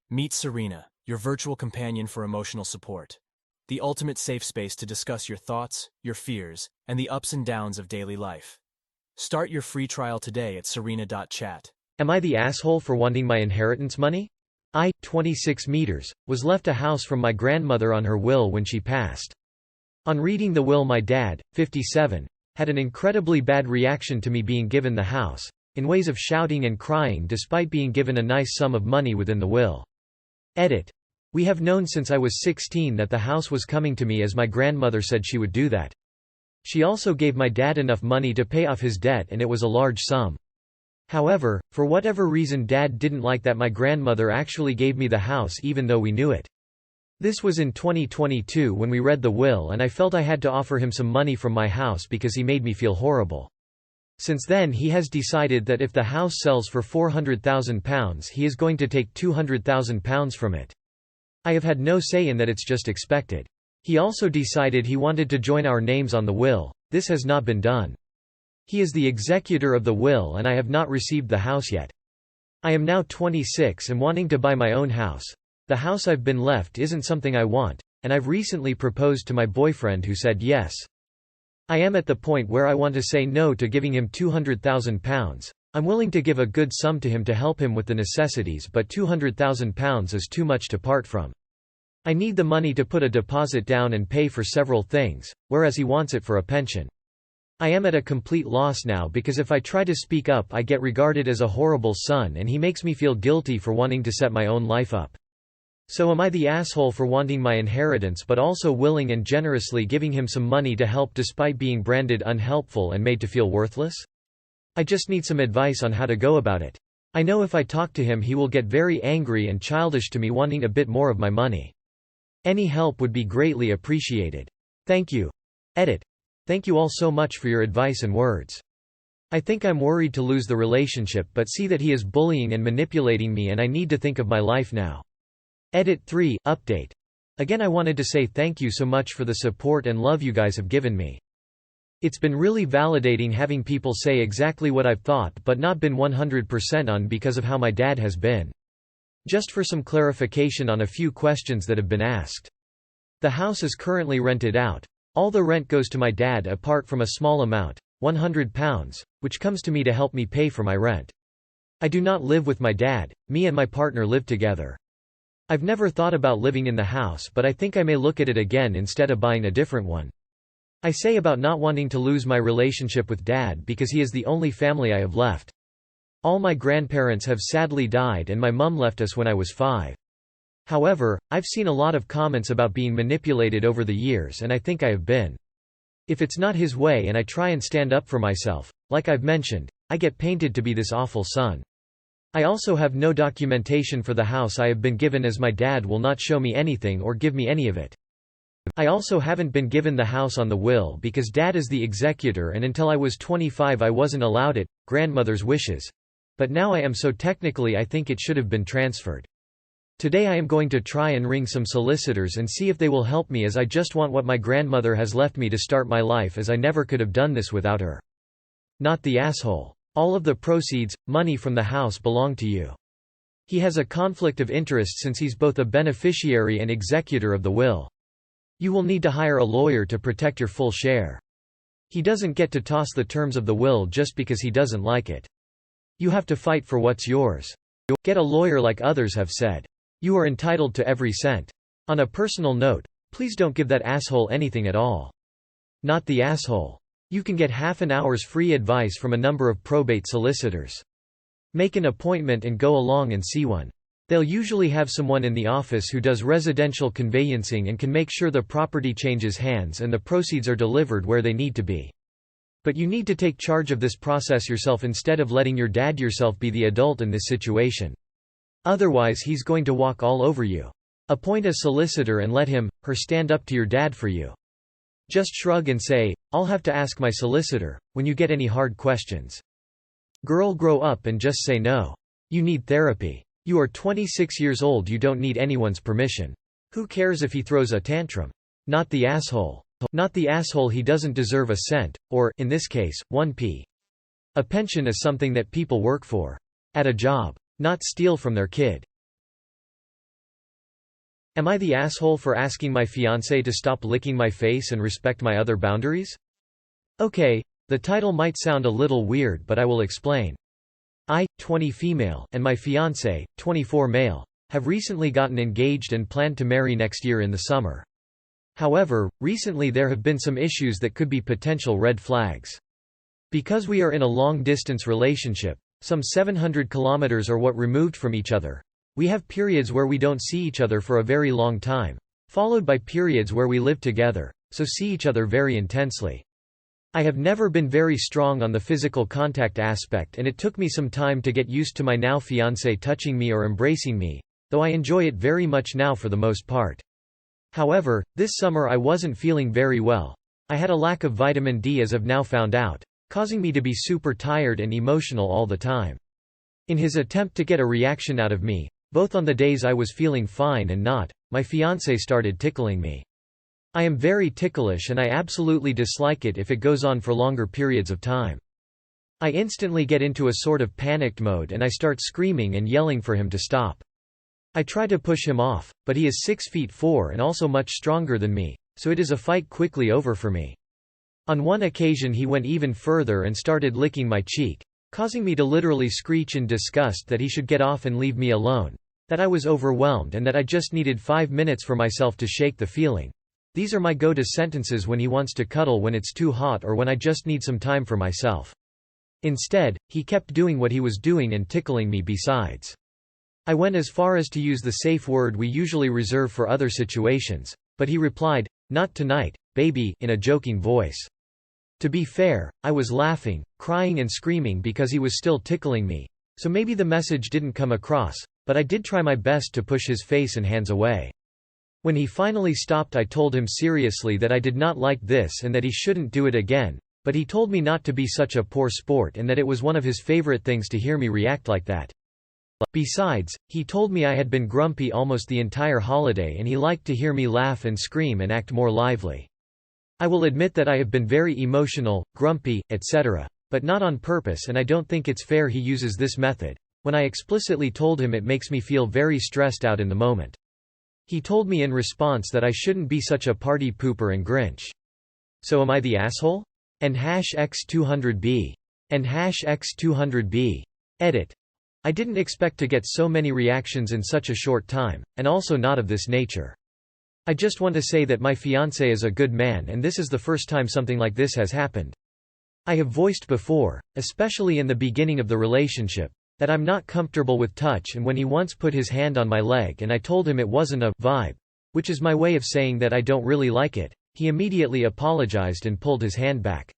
Meet Serena, your virtual companion for emotional support. The ultimate safe space to discuss your thoughts, your fears, and the ups and downs of daily life. Start your free trial today at serena.chat. Am I the asshole for wanting my inheritance money? I, 26 meters, was left a house from my grandmother on her will when she passed. On reading the will, my dad, 57, had an incredibly bad reaction to me being given the house, in ways of shouting and crying despite being given a nice sum of money within the will. Edit. We have known since I was 16 that the house was coming to me as my grandmother said she would do that. She also gave my dad enough money to pay off his debt, and it was a large sum. However, for whatever reason Dad didn't like that my grandmother actually gave me the house even though we knew it. This was in 2022 when we read the will, and I felt I had to offer him some money from my house because he made me feel horrible. Since then he has decided that if the house sells for £400,000 he is going to take £200,000 from it. I have had no say in that, it's just expected. He also decided he wanted to join our names on the will. This has not been done. He is the executor of the will and I have not received the house yet. I am now 26 and wanting to buy my own house. The house I've been left isn't something I want, and I've recently proposed to my boyfriend who said yes. I am at the point where I want to say no to giving him £200,000. I'm willing to give a good sum to him to help him with the necessities, but £200,000 is too much to part from. I need the money to put a deposit down and pay for several things, whereas he wants it for a pension. I am at a complete loss now because if I try to speak up I get regarded as a horrible son and he makes me feel guilty for wanting to set my own life up. So am I the asshole for wanting my inheritance but also willing and generously giving him some money to help despite being branded unhelpful and made to feel worthless? I just need some advice on how to go about it. I know if I talk to him he will get very angry and childish to me wanting a bit more of my money. Any help would be greatly appreciated. Thank you. Edit. Thank you all so much for your advice and words. I think I'm worried to lose the relationship but see that he is bullying and manipulating me and I need to think of my life now. Edit 3. Update. Again, I wanted to say thank you so much for the support and love you guys have given me. It's been really validating having people say exactly what I've thought but not been 100% on because of how my dad has been. Just for some clarification on a few questions that have been asked. The house is currently rented out. All the rent goes to my dad apart from a small amount, £100, which comes to me to help me pay for my rent. I do not live with my dad, me and my partner live together. I've never thought about living in the house but I think I may look at it again instead of buying a different one. I say about not wanting to lose my relationship with Dad because he is the only family I have left. All my grandparents have sadly died and my mum left us when I was 5. However, I've seen a lot of comments about being manipulated over the years and I think I have been. If it's not his way and I try and stand up for myself, like I've mentioned, I get painted to be this awful son. I also have no documentation for the house I have been given as my dad will not show me anything or give me any of it. I also haven't been given the house on the will because Dad is the executor and until I was 25 I wasn't allowed it, grandmother's wishes. But now I am, so technically I think it should have been transferred. Today I am going to try and ring some solicitors and see if they will help me as I just want what my grandmother has left me to start my life as I never could have done this without her. Not the asshole. All of the proceeds, money from the house belong to you. He has a conflict of interest since he's both a beneficiary and executor of the will. You will need to hire a lawyer to protect your full share. He doesn't get to toss the terms of the will just because he doesn't like it. You have to fight for what's yours. Get a lawyer like others have said. You are entitled to every cent. On a personal note, please don't give that asshole anything at all. Not the asshole. You can get half an hour's free advice from a number of probate solicitors. Make an appointment and go along and see one. They'll usually have someone in the office who does residential conveyancing and can make sure the property changes hands and the proceeds are delivered where they need to be. But you need to take charge of this process yourself instead of letting your dad yourself be the adult in this situation. Otherwise he's going to walk all over you. Appoint a solicitor and let him, her stand up to your dad for you. Just shrug and say, "I'll have to ask my solicitor," when you get any hard questions. Girl, grow up and just say no. You need therapy. You are 26 years old, you don't need anyone's permission. Who cares if he throws a tantrum? Not the asshole. Not the asshole, he doesn't deserve a cent, or, in this case, 1p. A pension is something that people work for. At a job. Not steal from their kid. Am I the asshole for asking my fiancé to stop licking my face and respect my other boundaries? Okay, the title might sound a little weird, but I will explain. I, 20 female, and my fiancé, 24 male, have recently gotten engaged and plan to marry next year in the summer. However, recently there have been some issues that could be potential red flags. Because we are in a long-distance relationship, some 700 kilometers or what removed from each other, we have periods where we don't see each other for a very long time, followed by periods where we live together, so see each other very intensely. I have never been very strong on the physical contact aspect, and it took me some time to get used to my now fiancé touching me or embracing me, though I enjoy it very much now for the most part. However, this summer I wasn't feeling very well. I had a lack of vitamin D as I've now found out, causing me to be super tired and emotional all the time. In his attempt to get a reaction out of me, both on the days I was feeling fine and not, my fiancé started tickling me. I am very ticklish and I absolutely dislike it if it goes on for longer periods of time. I instantly get into a sort of panicked mode and I start screaming and yelling for him to stop. I try to push him off, but he is 6'4" and also much stronger than me, so it is a fight quickly over for me. On one occasion he went even further and started licking my cheek, causing me to literally screech in disgust that he should get off and leave me alone, that I was overwhelmed and that I just needed 5 minutes for myself to shake the feeling. These are my go-to sentences when he wants to cuddle when it's too hot or when I just need some time for myself. Instead, he kept doing what he was doing and tickling me besides. I went as far as to use the safe word we usually reserve for other situations, but he replied, "Not tonight, baby," in a joking voice. To be fair, I was laughing, crying and screaming because he was still tickling me, so maybe the message didn't come across, but I did try my best to push his face and hands away. When he finally stopped I told him seriously that I did not like this and that he shouldn't do it again, but he told me not to be such a poor sport and that it was one of his favorite things to hear me react like that. Besides, he told me I had been grumpy almost the entire holiday and he liked to hear me laugh and scream and act more lively. I will admit that I have been very emotional, grumpy, etc., but not on purpose, and I don't think it's fair he uses this method, when I explicitly told him it makes me feel very stressed out in the moment. He told me in response that I shouldn't be such a party pooper and Grinch. So am I the asshole? And #X200B. And #X200B. Edit. I didn't expect to get so many reactions in such a short time, and also not of this nature. I just want to say that my fiancé is a good man and this is the first time something like this has happened. I have voiced before, especially in the beginning of the relationship, that I'm not comfortable with touch, and when he once put his hand on my leg and I told him it wasn't a vibe, which is my way of saying that I don't really like it, he immediately apologized and pulled his hand back.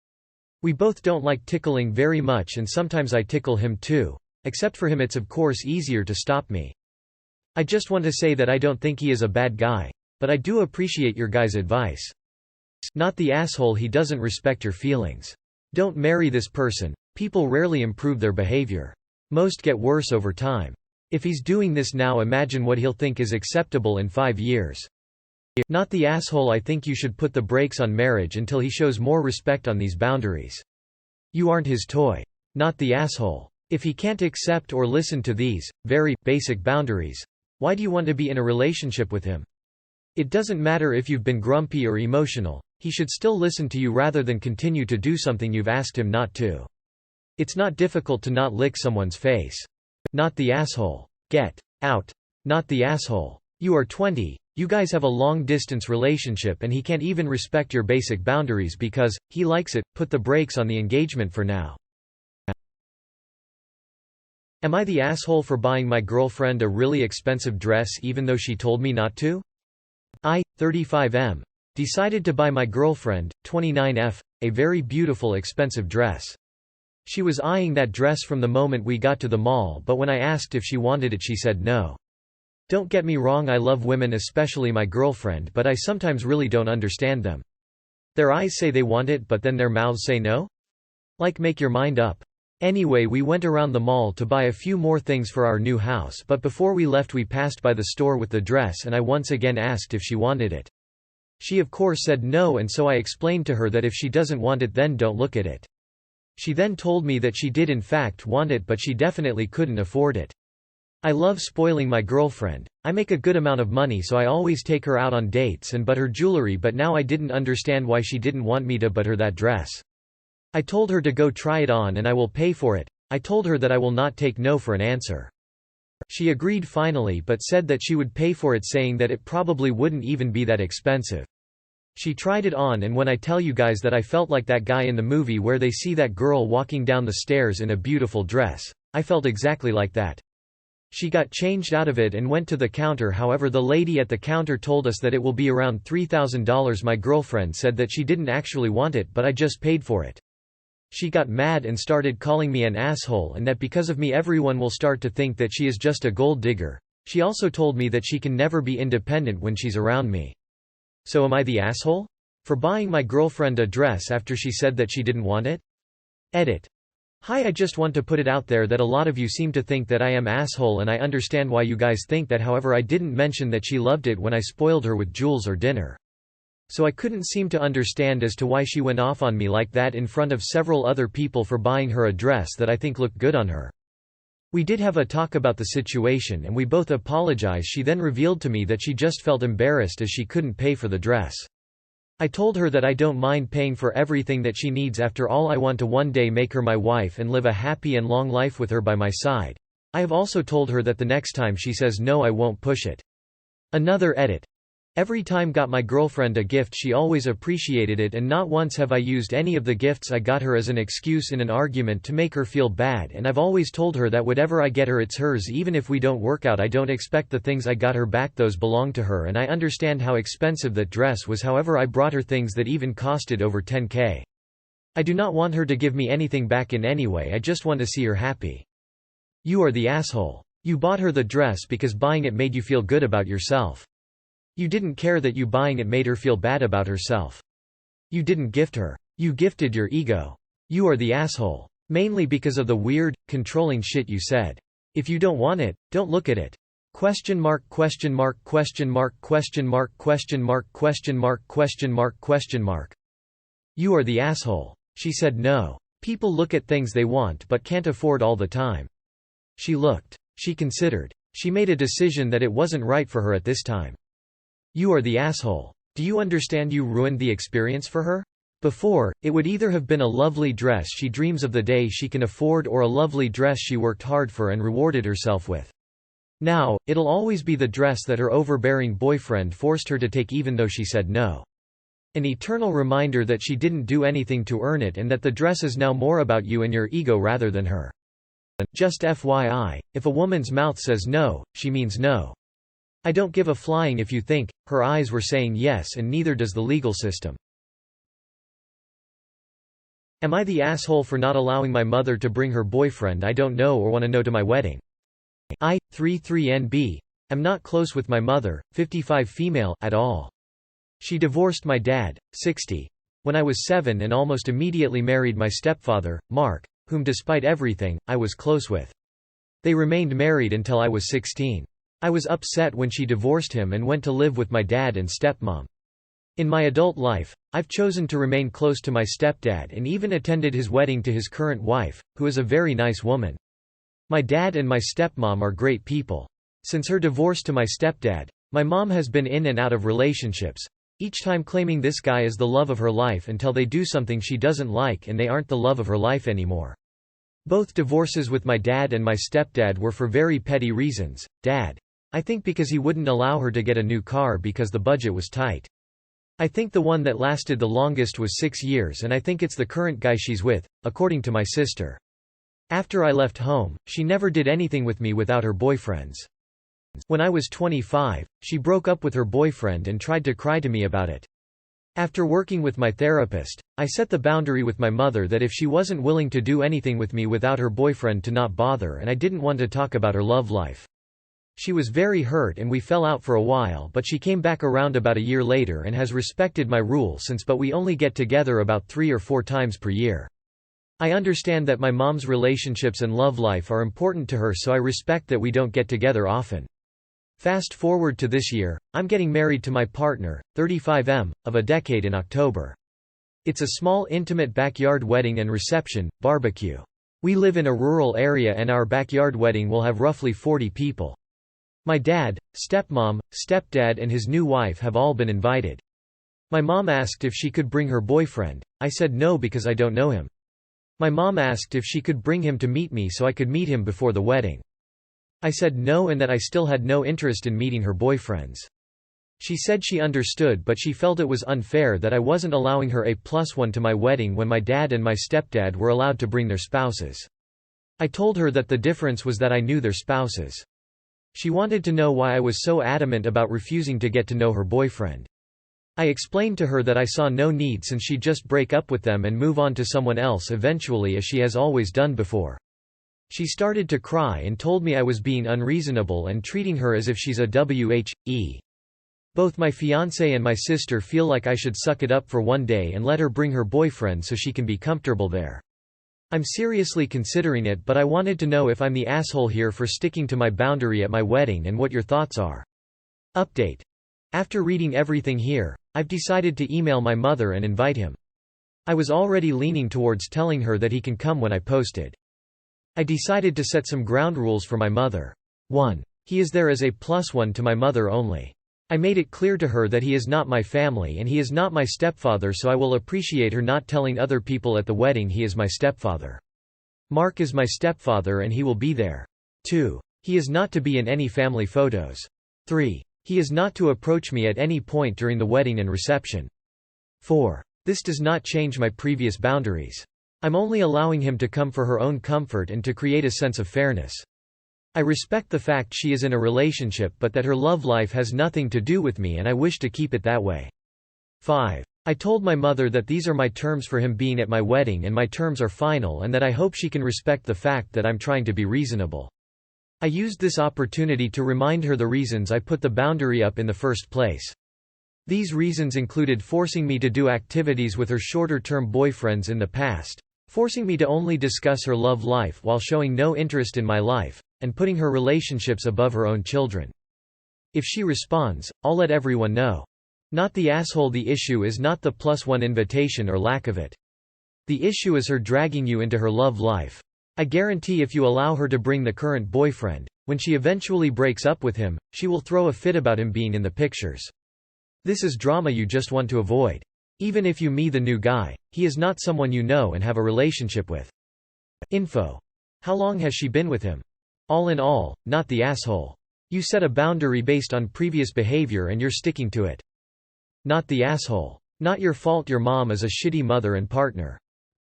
We both don't like tickling very much and sometimes I tickle him too, except for him it's of course easier to stop me. I just want to say that I don't think he is a bad guy, but I do appreciate your guys' advice. Not the asshole, he doesn't respect your feelings. Don't marry this person, people rarely improve their behavior. Most get worse over time. If he's doing this now, imagine what he'll think is acceptable in 5 years. Not the asshole, I think you should put the brakes on marriage until he shows more respect on these boundaries. You aren't his toy. Not the asshole. If he can't accept or listen to these, very, basic boundaries, why do you want to be in a relationship with him? It doesn't matter if you've been grumpy or emotional, he should still listen to you rather than continue to do something you've asked him not to. It's not difficult to not lick someone's face. Not the asshole. Get out. Not the asshole. You are 20, you guys have a long-distance relationship and he can't even respect your basic boundaries because he likes it. Put the brakes on the engagement for now. Am I the asshole for buying my girlfriend a really expensive dress even though she told me not to? I, 35M, decided to buy my girlfriend, 29F, a very beautiful expensive dress. She was eyeing that dress from the moment we got to the mall, but when I asked if she wanted it she said no. Don't get me wrong, I love women, especially my girlfriend, but I sometimes really don't understand them. Their eyes say they want it but then their mouths say no? Like, make your mind up. Anyway, we went around the mall to buy a few more things for our new house, but before we left we passed by the store with the dress and I once again asked if she wanted it. She of course said no, and so I explained to her that if she doesn't want it then don't look at it. She then told me that she did in fact want it but she definitely couldn't afford it. I love spoiling my girlfriend. I make a good amount of money so I always take her out on dates and buy her jewelry, but now I didn't understand why she didn't want me to buy her that dress. I told her to go try it on and I will pay for it. I told her that I will not take no for an answer. She agreed finally but said that she would pay for it, saying that it probably wouldn't even be that expensive. She tried it on, and when I tell you guys that I felt like that guy in the movie where they see that girl walking down the stairs in a beautiful dress, I felt exactly like that. She got changed out of it and went to the counter. However, the lady at the counter told us that it will be around $3,000. My girlfriend said that she didn't actually want it, but I just paid for it. She got mad and started calling me an asshole, and that because of me everyone will start to think that she is just a gold digger. She also told me that she can never be independent when she's around me. So am I the asshole? For buying my girlfriend a dress after she said that she didn't want it? Edit. Hi, I just want to put it out there that a lot of you seem to think that I am asshole, and I understand why you guys think that. However, I didn't mention that she loved it when I spoiled her with jewels or dinner. So I couldn't seem to understand as to why she went off on me like that in front of several other people for buying her a dress that I think looked good on her. We did have a talk about the situation and we both apologized. She then revealed to me that she just felt embarrassed as she couldn't pay for the dress. I told her that I don't mind paying for everything that she needs. After all, I want to one day make her my wife and live a happy and long life with her by my side. I have also told her that the next time she says no, I won't push it. Another edit. Every time got my girlfriend a gift, she always appreciated it, and not once have I used any of the gifts I got her as an excuse in an argument to make her feel bad. And I've always told her that whatever I get her, it's hers. Even if we don't work out, I don't expect the things I got her back. Those belong to her, and I understand how expensive that dress was. However, I brought her things that even costed over $10K. I do not want her to give me anything back in any way. I just want to see her happy. You are the asshole. You bought her the dress because buying it made you feel good about yourself. You didn't care that you buying it made her feel bad about herself. You didn't gift her. You gifted your ego. You are the asshole. Mainly because of the weird, controlling shit you said. If you don't want it, don't look at it. Question mark, question mark, question mark, question mark, question mark, question mark, question mark, question mark. You are the asshole. She said no. People look at things they want but can't afford all the time. She looked. She considered. She made a decision that it wasn't right for her at this time. You are the asshole. Do you understand you ruined the experience for her? Before, it would either have been a lovely dress she dreams of the day she can afford, or a lovely dress she worked hard for and rewarded herself with. Now, it'll always be the dress that her overbearing boyfriend forced her to take even though she said no. An eternal reminder that she didn't do anything to earn it, and that the dress is now more about you and your ego rather than her. Just FYI, if a woman's mouth says no, she means no. I don't give a flying if you think. Her eyes were saying yes, and neither does the legal system. Am I the asshole for not allowing my mother to bring her boyfriend I don't know or want to know to my wedding? I, 33NB, am not close with my mother, 55 female, at all. She divorced my dad, 60, when I was 7, and almost immediately married my stepfather, Mark, whom despite everything, I was close with. They remained married until I was 16. I was upset when she divorced him and went to live with my dad and stepmom. In my adult life, I've chosen to remain close to my stepdad and even attended his wedding to his current wife, who is a very nice woman. My dad and my stepmom are great people. Since her divorce to my stepdad, my mom has been in and out of relationships, each time claiming this guy is the love of her life until they do something she doesn't like and they aren't the love of her life anymore. Both divorces with my dad and my stepdad were for very petty reasons. Dad, I think because he wouldn't allow her to get a new car because the budget was tight. I think the one that lasted the longest was 6 years, and I think it's the current guy she's with, according to my sister. After I left home, she never did anything with me without her boyfriends. When I was 25, she broke up with her boyfriend and tried to cry to me about it. After working with my therapist, I set the boundary with my mother that if she wasn't willing to do anything with me without her boyfriend to not bother, and I didn't want to talk about her love life. She was very hurt and we fell out for a while, but she came back around about a year later and has respected my rule since, but we only get together about 3 or 4 times per year. I understand that my mom's relationships and love life are important to her, so I respect that we don't get together often. Fast forward to this year, I'm getting married to my partner, 35M, of a decade in October. It's a small intimate backyard wedding and reception, barbecue. We live in a rural area and our backyard wedding will have roughly 40 people. My dad, stepmom, stepdad and his new wife have all been invited. My mom asked if she could bring her boyfriend. I said no because I don't know him. My mom asked if she could bring him to meet me so I could meet him before the wedding. I said no and that I still had no interest in meeting her boyfriends. She said she understood but she felt it was unfair that I wasn't allowing her A+1 to my wedding when my dad and my stepdad were allowed to bring their spouses. I told her that the difference was that I knew their spouses. She wanted to know why I was so adamant about refusing to get to know her boyfriend. I explained to her that I saw no need since she'd just break up with them and move on to someone else eventually as she has always done before. She started to cry and told me I was being unreasonable and treating her as if she's a whe. Both my fiancé and my sister feel like I should suck it up for one day and let her bring her boyfriend so she can be comfortable there. I'm seriously considering it but I wanted to know if I'm the asshole here for sticking to my boundary at my wedding and what your thoughts are. Update. After reading everything here, I've decided to email my mother and invite him. I was already leaning towards telling her that he can come when I posted. I decided to set some ground rules for my mother. 1. He is there as A+1 to my mother only. I made it clear to her that he is not my family and he is not my stepfather so I will appreciate her not telling other people at the wedding he is my stepfather. Mark is my stepfather and he will be there. 2. He is not to be in any family photos. 3. He is not to approach me at any point during the wedding and reception. 4. This does not change my previous boundaries. I'm only allowing him to come for her own comfort and to create a sense of fairness. I respect the fact she is in a relationship but that her love life has nothing to do with me and I wish to keep it that way. 5. I told my mother that these are my terms for him being at my wedding and my terms are final and that I hope she can respect the fact that I'm trying to be reasonable. I used this opportunity to remind her the reasons I put the boundary up in the first place. These reasons included forcing me to do activities with her shorter-term boyfriends in the past, forcing me to only discuss her love life while showing no interest in my life, and putting her relationships above her own children. If she responds, I'll let everyone know. Not the asshole. The issue is not the +1 invitation or lack of it. The issue is her dragging you into her love life. I guarantee if you allow her to bring the current boyfriend, when she eventually breaks up with him, she will throw a fit about him being in the pictures. This is drama you just want to avoid. Even if you meet the new guy, he is not someone you know and have a relationship with. Info. How long has she been with him? All in all, not the asshole. You set a boundary based on previous behavior and you're sticking to it. Not the asshole. Not your fault your mom is a shitty mother and partner.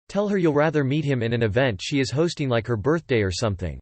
Tell her you'll rather meet him in an event she is hosting like her birthday or something.